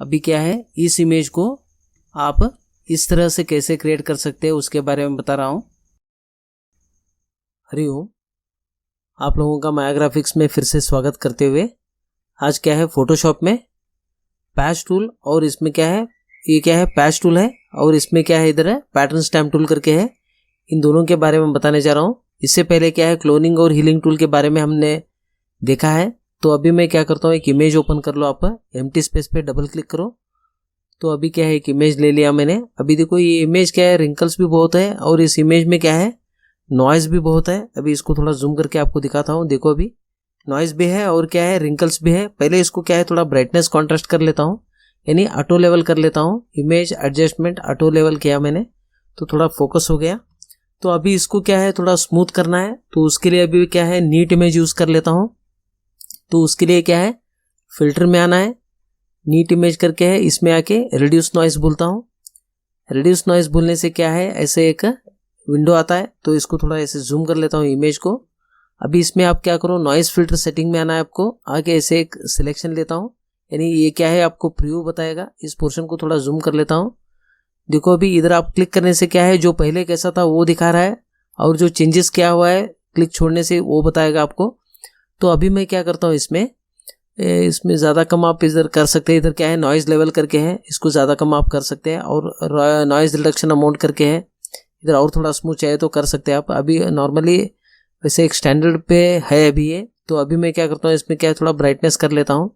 अभी क्या है, इस इमेज को आप इस तरह से कैसे क्रिएट कर सकते हैं उसके बारे में बता रहा हूँ। हरिओम, आप लोगों का माया ग्राफिक्स में फिर से स्वागत करते हुए आज क्या है, फोटोशॉप में पैच टूल और इसमें क्या है, ये क्या है पैच टूल है और इसमें क्या है, इधर है पैटर्न स्टैम्प टूल करके है। इन दोनों के बारे में बताने जा रहा हूँ। इससे पहले क्या है, क्लोनिंग और हीलिंग टूल के बारे में हमने देखा है। तो अभी मैं क्या करता हूँ, एक इमेज ओपन कर लो, आप एम्प्टी स्पेस पे डबल क्लिक करो। तो अभी क्या है, एक इमेज ले लिया मैंने। अभी देखो ये इमेज क्या है, रिंकल्स भी बहुत है और इस इमेज में क्या है, नॉइज भी बहुत है। अभी इसको थोड़ा जूम करके आपको दिखाता हूँ। देखो अभी नॉइज भी है और क्या है, रिंकल्स भी है। पहले इसको क्या है, थोड़ा ब्राइटनेस कॉन्ट्रास्ट कर लेता हूँ, यानी ऑटो लेवल कर लेता हूँ। इमेज एडजस्टमेंट ऑटो लेवल किया मैंने तो थोड़ा फोकस हो गया। तो अभी इसको क्या है, थोड़ा स्मूथ करना है। तो उसके लिए अभी क्या है, नीट इमेज यूज कर लेता हूँ। तो उसके लिए क्या है, फिल्टर में आना है, नीट इमेज करके है, इसमें आके रिड्यूस नॉइज बोलता हूँ। रिड्यूस नॉइज बोलने से क्या है, ऐसे एक विंडो आता है। तो इसको थोड़ा ऐसे जूम कर लेता हूँ इमेज को। अभी इसमें आप क्या करो, नॉइज फिल्टर सेटिंग में आना है आपको। आगे ऐसे एक सिलेक्शन लेता हूँ, यानी ये क्या है, आपको प्रीव्यू बताएगा। इस पोर्शन को थोड़ा जूम कर लेता हूँ। देखो अभी इधर आप क्लिक करने से क्या है, जो पहले कैसा था वो दिखा रहा है और जो चेंजेस किया हुआ है क्लिक छोड़ने से वो बताएगा आपको। तो अभी मैं क्या करता हूँ, इसमें ज़्यादा कम आप इधर कर सकते हैं। इधर क्या है, नॉइज़ लेवल करके है, इसको ज़्यादा कम आप कर सकते हैं। और नॉइज़ रिडक्शन अमाउंट करके है, इधर और थोड़ा स्मूथ चाहिए तो कर सकते हैं आप। अभी नॉर्मली वैसे एक स्टैंडर्ड पे है अभी ये। तो अभी मैं क्या करता हूँ, इसमें क्या है, थोड़ा ब्राइटनेस कर लेता हूँ,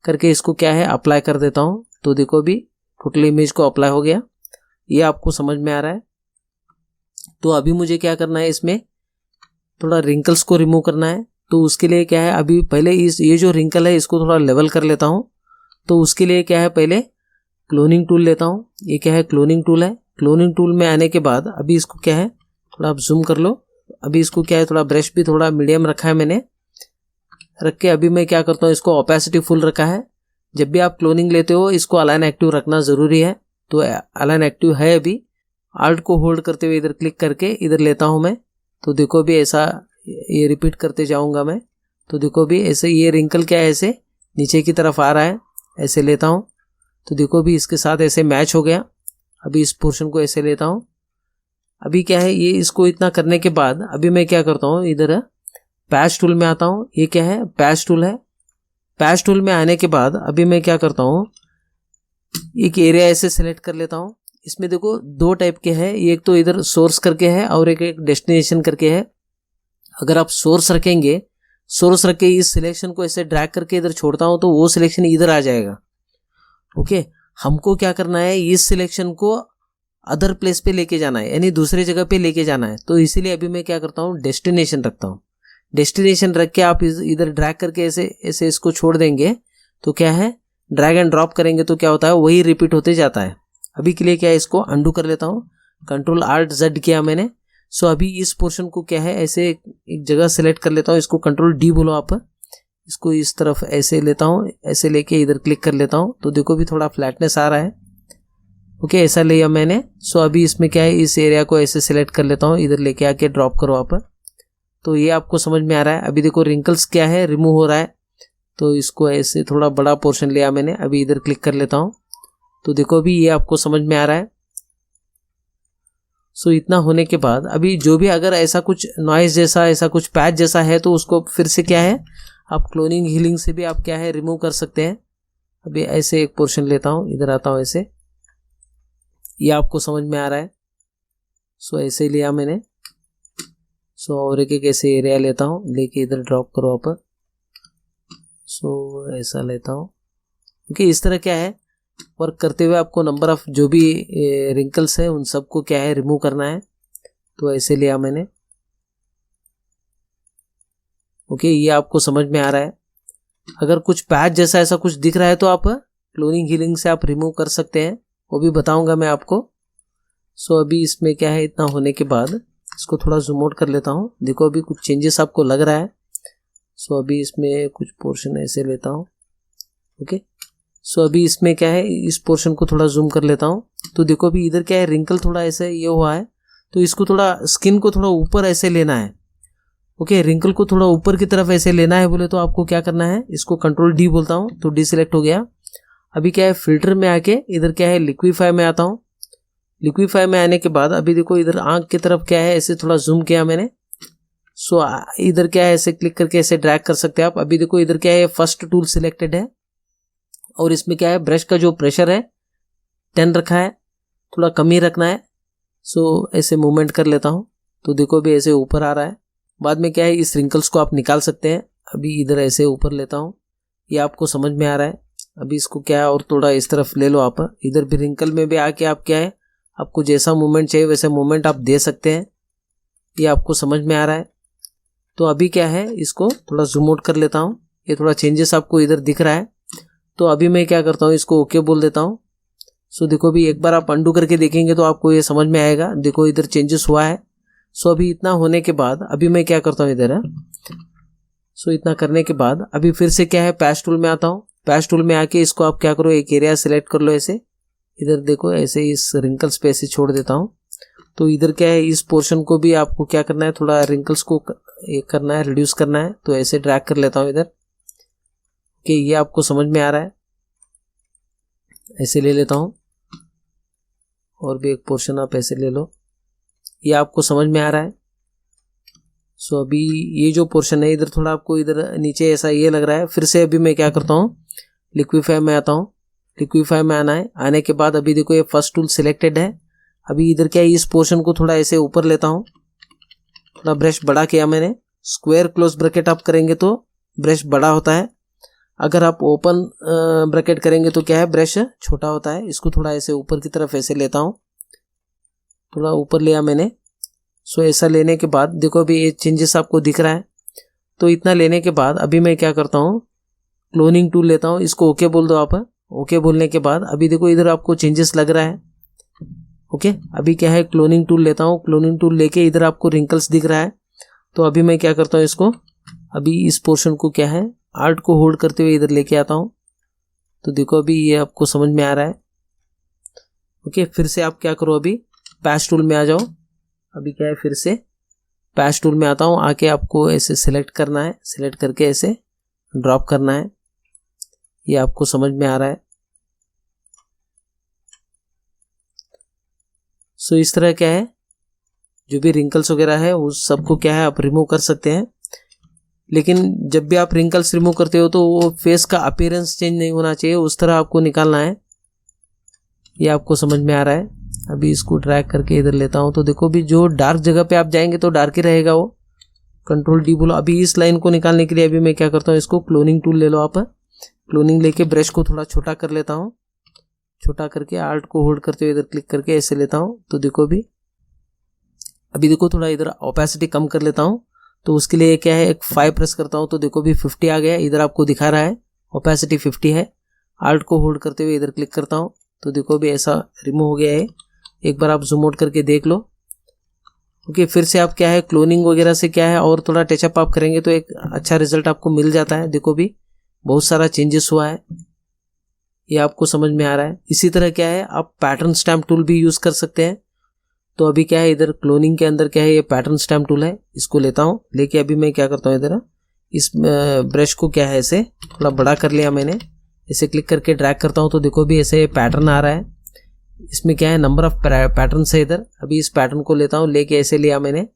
करके इसको क्या है अप्लाई कर देता हूँ। तो देखो अभी टोटल इमेज को अप्लाई हो गया। ये आपको समझ में आ रहा है। तो अभी मुझे क्या करना है, इसमें थोड़ा रिंकल्स को रिमूव करना है। तो उसके लिए क्या है, अभी पहले ये जो रिंकल है इसको थोड़ा लेवल कर लेता हूँ। तो उसके लिए क्या है, पहले क्लोनिंग टूल लेता हूँ। ये क्या है, क्लोनिंग टूल है। क्लोनिंग टूल में आने के बाद अभी इसको क्या है, थोड़ा आप जूम कर लो। अभी इसको क्या है, थोड़ा ब्रश भी थोड़ा मीडियम रखा है मैंने, रख के अभी मैं क्या करता हूँ, इसको ओपेसिटी फुल रखा है। जब भी आप क्लोनिंग लेते हो इसको अलाइन एक्टिव रखना ज़रूरी है। तो अलाइन एक्टिव है। अभी आल्ट को होल्ड करते हुए इधर क्लिक करके इधर लेता हूँ मैं। तो देखो भी ऐसा ये रिपीट करते जाऊंगा मैं। तो देखो भी ऐसे ये रिंकल क्या है, ऐसे नीचे की तरफ आ रहा है, ऐसे लेता हूँ। तो देखो भी इसके साथ ऐसे मैच हो गया। अभी इस पोर्शन को ऐसे लेता हूँ। अभी क्या है, ये इसको इतना करने के बाद अभी मैं क्या करता हूँ, इधर पैच टूल में आता हूँ। ये क्या है, पैच टूल है। पैच टूल में आने के बाद अभी मैं क्या करता हूँ, एक एरिया ऐसे सेलेक्ट कर लेता हूँ। इसमें देखो दो टाइप के हैं, एक तो इधर सोर्स करके है और एक डेस्टिनेशन करके है। अगर आप सोर्स रखेंगे, सोर्स रख के इस सिलेक्शन को ऐसे ड्रैग करके इधर छोड़ता हूं तो वो सिलेक्शन इधर आ जाएगा। ओके, हमको क्या करना है, इस सिलेक्शन को अदर प्लेस पे लेके जाना है, यानी दूसरे जगह पे लेके जाना है। तो इसीलिए अभी मैं क्या करता हूँ, डेस्टिनेशन रखता हूँ। डेस्टिनेशन रख के आप इधर ड्रैग करके ऐसे ऐसे इसको छोड़ देंगे तो क्या है, ड्रैग एंड ड्रॉप करेंगे तो क्या होता है, वही रिपीट होते जाता है। अभी के लिए क्या है, इसको अंडू कर लेता हूँ। कंट्रोल आल्ट जेड किया मैंने। सो अभी इस पोर्शन को क्या है, ऐसे एक जगह सेलेक्ट कर लेता हूँ। इसको कंट्रोल डी बोलो आप। इसको इस तरफ ऐसे लेता हूँ, ऐसे लेके इधर क्लिक कर लेता हूँ। तो देखो भी थोड़ा फ्लैटनेस आ रहा है। ओके, ऐसा लिया मैंने। सो अभी इसमें क्या है, इस एरिया को ऐसे सेलेक्ट कर लेता हूँ, इधर लेके आके ड्रॉप करो आप। तो ये आपको समझ में आ रहा है। अभी देखो रिंकल्स क्या है, रिमूव हो रहा है। तो इसको ऐसे थोड़ा बड़ा पोर्शन लिया मैंने, अभी इधर क्लिक कर लेता हूँ। तो देखो भी ये आपको समझ में आ रहा है। सो इतना होने के बाद अभी जो भी अगर ऐसा कुछ नॉइज जैसा, ऐसा कुछ पैच जैसा है तो उसको फिर से क्या है, आप क्लोनिंग हीलिंग से भी आप क्या है रिमूव कर सकते हैं। अभी ऐसे एक पोर्शन लेता हूँ, इधर आता हूँ ऐसे, ये आपको समझ में आ रहा है। सो ऐसे लिया मैंने। सो और एक ऐसे एरिया लेता हूँ, लेके इधर ड्रॉप करो आप। सो ऐसा लेता हूँ, क्योंकि इस तरह क्या है, वर्क करते हुए आपको नंबर ऑफ जो भी रिंकल्स है उन सबको क्या है रिमूव करना है। तो ऐसे लिया मैंने। ओके, ये आपको समझ में आ रहा है। अगर कुछ पैच जैसा ऐसा कुछ दिख रहा है तो आप क्लोनिंग हीलिंग से आप रिमूव कर सकते हैं, वो भी बताऊंगा मैं आपको। सो अभी इसमें क्या है, इतना होने के बाद इसको थोड़ा जूम आउट कर लेता हूँ। देखो अभी कुछ चेंजेस आपको लग रहा है। सो अभी इसमें कुछ पोर्शन ऐसे लेता हूँ। ओके, सो अभी इसमें क्या है, इस पोर्शन को थोड़ा जूम कर लेता हूँ। तो देखो अभी इधर क्या है, रिंकल थोड़ा ऐसे ये हुआ है। तो इसको थोड़ा स्किन को थोड़ा ऊपर ऐसे लेना है। ओके, रिंकल को थोड़ा ऊपर की तरफ ऐसे लेना है बोले तो आपको क्या करना है, इसको कंट्रोल डी बोलता हूँ। तो डी सिलेक्ट हो गया। अभी क्या है फिल्टर में आके इधर क्या है लिक्विफाई में आता हूँ। लिक्विफाई में आने के बाद अभी देखो इधर आंख की तरफ क्या है ऐसे थोड़ा जूम किया मैंने। सो इधर क्या है ऐसे क्लिक करके ऐसे ड्रैग कर सकते हैं आप। अभी देखो इधर क्या है फर्स्ट टूल सिलेक्टेड है और इसमें क्या है ब्रश का जो प्रेशर है 10 रखा है, थोड़ा कम ही रखना है। सो ऐसे मूवमेंट कर लेता हूँ तो देखो भी ऐसे ऊपर आ रहा है। बाद में क्या है इस रिंकल्स को आप निकाल सकते हैं। अभी इधर ऐसे ऊपर लेता हूँ, ये आपको समझ में आ रहा है। अभी इसको क्या है और थोड़ा इस तरफ ले लो आप। इधर भी रिंकल में भी आके आप क्या है आपको जैसा मूवमेंट चाहिए वैसे मूवमेंट आप दे सकते हैं। ये आपको समझ में आ रहा है। तो अभी क्या है इसको थोड़ा जूम आउट कर लेता हूँ। ये थोड़ा चेंजेस आपको इधर दिख रहा है। तो अभी मैं क्या करता हूँ इसको ओके बोल देता हूँ। सो देखो भी एक बार आप अंडू करके देखेंगे तो आपको ये समझ में आएगा। देखो इधर चेंजेस हुआ है। सो अभी इतना होने के बाद अभी मैं क्या करता हूँ इधर सो इतना करने के बाद अभी फिर से क्या है पैच टूल में आता हूँ। पैच टूल में आके इसको आप क्या करो एक एरिया सिलेक्ट कर लो ऐसे। इधर देखो ऐसे इस रिंकल्स पे ऐसे छोड़ देता हूँ। तो इधर क्या है इस पोर्शन को भी आपको क्या करना है थोड़ा रिंकल्स को ये करना है रिड्यूस करना है। तो ऐसे ड्रैग कर लेता हूँ इधर कि ये आपको समझ में आ रहा है। ऐसे ले लेता हूँ और भी एक पोर्शन आप ऐसे ले लो, ये आपको समझ में आ रहा है। सो अभी ये जो पोर्शन है इधर थोड़ा आपको इधर नीचे ऐसा ये लग रहा है। फिर से अभी मैं क्या करता हूँ लिक्विफाई में आता हूँ। लिक्विफाई में आना है, आने के बाद अभी देखो ये फर्स्ट टूल सिलेक्टेड है। अभी इधर क्या है इस पोर्शन को थोड़ा ऐसे ऊपर लेता हूँ। थोड़ा ब्रश बड़ा किया मैंने। स्क्वायर क्लोज ब्रैकेट आप करेंगे तो ब्रश बड़ा होता है, अगर आप ओपन ब्रैकेट करेंगे तो क्या है ब्रश छोटा होता है। इसको थोड़ा ऐसे ऊपर की तरफ ऐसे लेता हूँ, थोड़ा ऊपर लिया मैंने। सो ऐसा लेने के बाद देखो अभी ये चेंजेस आपको दिख रहा है। तो इतना लेने के बाद अभी मैं क्या करता हूँ क्लोनिंग टूल लेता हूँ। इसको ओके बोल दो आप। ओके बोलने के बाद अभी देखो इधर आपको चेंजेस लग रहा है। ओके अभी क्या है क्लोनिंग टूल लेता हूँ। क्लोनिंग टूल लेके इधर आपको रिंकल्स दिख रहा है। तो अभी मैं क्या करता हूँ इसको अभी इस पोर्शन को क्या है आर्ट को होल्ड करते हुए इधर लेके आता हूँ। तो देखो अभी ये आपको समझ में आ रहा है। ओके फिर से आप क्या करो अभी पैच टूल में आ जाओ। अभी क्या है फिर से पैच टूल में आता हूँ। आके आपको ऐसे सिलेक्ट करना है, सिलेक्ट करके ऐसे ड्रॉप करना है। ये आपको समझ में आ रहा है। सो इस तरह क्या है जो भी रिंकल्स वगैरह है उस सबको क्या है आप रिमूव कर सकते हैं। लेकिन जब भी आप रिंकल्स रिमूव करते हो तो वो फेस का अपीयरेंस चेंज नहीं होना चाहिए, उस तरह आपको निकालना है। ये आपको समझ में आ रहा है। अभी इसको ड्रैग करके इधर लेता हूँ। तो देखो भी जो डार्क जगह पे आप जाएंगे तो डार्क ही रहेगा वो। कंट्रोल डी बोलो। अभी इस लाइन को निकालने के लिए अभी मैं क्या करता हूँ इसको क्लोनिंग टूल ले लो आप। क्लोनिंग लेके ब्रश को थोड़ा छोटा कर लेता हूँ। छोटा करके आर्ट को होल्ड करते हुए इधर क्लिक करके ऐसे लेता हूँ। तो देखो भी अभी देखो थोड़ा इधर ओपेसिटी कम कर लेता हूँ। तो उसके लिए क्या है एक 5 प्रेस करता हूँ। तो देखो भी 50 आ गया। इधर आपको दिखा रहा है ओपेसिटी 50 है। आर्ट को होल्ड करते हुए इधर क्लिक करता हूँ। तो देखो भी ऐसा रिमूव हो गया है। एक बार आप जूम आउट करके देख लो। ओके फिर से आप क्या है क्लोनिंग वगैरह से क्या है और थोड़ा टचअप आप करेंगे तो एक अच्छा रिजल्ट आपको मिल जाता है। देखो भी बहुत सारा चेंजेस हुआ है, ये आपको समझ में आ रहा है। इसी तरह क्या है आप पैटर्न स्टैम्प टूल भी यूज कर सकते हैं। तो अभी क्या है इधर क्लोनिंग के अंदर क्या है ये पैटर्न स्टैम्प टूल है, इसको लेता हूँ। लेके अभी मैं क्या करता हूँ इधर इस ब्रश को क्या है ऐसे थोड़ा बड़ा कर लिया मैंने। इसे क्लिक करके ड्रैग करता हूँ। तो देखो भी ऐसे पैटर्न आ रहा है। इसमें क्या है नंबर ऑफ पैटर्न है इधर। अभी इस पैटर्न को लेता हूँ, लेके ऐसे लिया मैंने।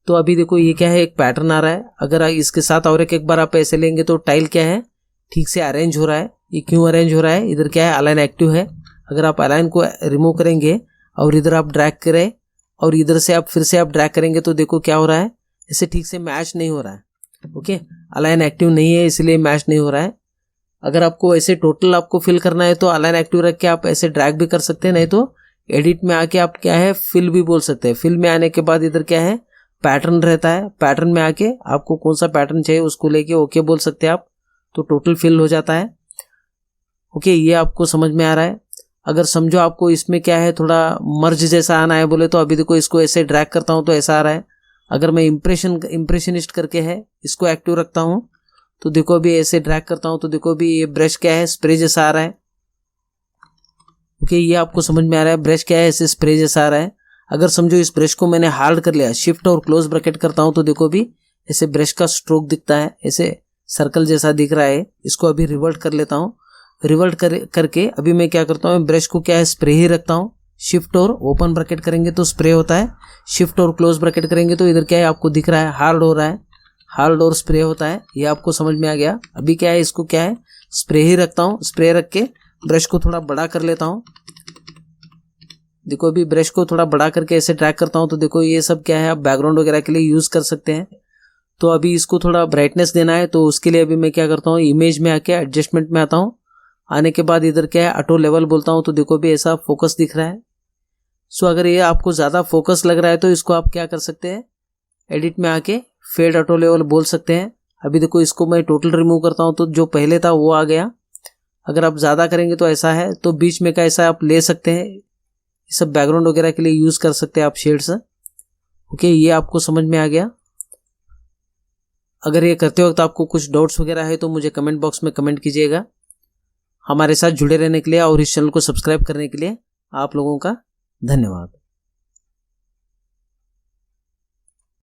तो अभी देखो ये क्या है एक पैटर्न आ रहा है। अगर इसके साथ और एक बार आप ऐसे लेंगे तो टाइल क्या है ठीक से अरेंज हो रहा है। ये क्यों अरेंज हो रहा है, इधर क्या है अलाइन एक्टिव है। अगर आप अलाइन को रिमूव करेंगे और इधर आप ड्रैग करें और इधर से आप फिर से आप ड्रैग करेंगे तो देखो क्या हो रहा है इसे ठीक से मैच नहीं हो रहा है। ओके अलाइन एक्टिव नहीं है इसलिए मैच नहीं हो रहा है। अगर आपको ऐसे टोटल आपको फिल करना है तो अलाइन एक्टिव रख के आप ऐसे ड्रैग भी कर सकते हैं, नहीं तो एडिट में आके आप क्या है फिल भी बोल सकते हैं। फिल में आने के बाद इधर क्या है पैटर्न रहता है। पैटर्न में आके आपको कौन सा पैटर्न चाहिए उसको लेके ओके बोल सकते हैं आप, तो टोटल फिल हो जाता है। ओके ये आपको समझ में आ रहा है। अगर समझो आपको इसमें क्या है थोड़ा मर्ज जैसा आना है बोले तो अभी देखो इसको ऐसे ड्रैग करता हूँ तो ऐसा आ रहा है। अगर मैं इम्प्रेशनिस्ट करके है इसको एक्टिव रखता हूँ तो देखो अभी ऐसे ड्रैग करता हूँ तो देखो अभी ये ब्रश क्या है स्प्रे जैसा आ रहा है। ओके ये आपको समझ में आ रहा है ब्रश क्या है ऐसे स्प्रे जैसा आ रहा है। अगर समझो इस ब्रश को मैंने होल्ड कर लिया, शिफ्ट और क्लोज ब्रैकेट करता हूँ तो देखो भी ऐसे ब्रश का स्ट्रोक दिखता है, ऐसे सर्कल जैसा दिख रहा है। इसको अभी रिवर्ट कर लेता हूँ। रिवर्ट करके अभी मैं क्या करता हूँ, ब्रश को क्या है स्प्रे ही रखता हूँ। शिफ्ट और ओपन ब्रैकेट करेंगे तो स्प्रे होता है, शिफ्ट और क्लोज ब्रैकेट करेंगे तो इधर क्या है आपको दिख रहा है हार्ड हो रहा है, हार्ड और स्प्रे होता है। ये आपको समझ में आ गया। अभी क्या है इसको क्या है स्प्रे ही रखता हूँ, स्प्रे रख के ब्रश को थोड़ा बड़ा कर लेता हूँ। देखो अभी ब्रश को थोड़ा बड़ा करके ऐसे ट्रैक करता हूँ तो देखो ये सब क्या है आप बैकग्राउंड वगैरह के लिए यूज कर सकते हैं। तो अभी इसको थोड़ा ब्राइटनेस देना है तो उसके लिए अभी मैं क्या करता हूँ, इमेज में आके एडजस्टमेंट में आता हूँ। आने के बाद इधर क्या है ऑटो लेवल बोलता हूँ तो देखो भी ऐसा फोकस दिख रहा है। सो अगर ये आपको ज़्यादा फोकस लग रहा है तो इसको आप क्या कर सकते हैं, एडिट में आके फेड ऑटो लेवल बोल सकते हैं। अभी देखो इसको मैं टोटल रिमूव करता हूँ तो जो पहले था वो आ गया। अगर आप ज़्यादा करेंगे तो ऐसा है, तो बीच में का ऐसा आप ले सकते हैं। ये सब बैकग्राउंड वगैरह के लिए यूज़ कर सकते हैं आप शेड्स। ओके, ये आपको समझ में आ गया। अगर ये करते वक्त आपको कुछ डाउट्स वगैरह है तो मुझे कमेंट बॉक्स में कमेंट कीजिएगा। हमारे साथ जुड़े रहने के लिए और इस चैनल को सब्सक्राइब करने के लिए आप लोगों का धन्यवाद।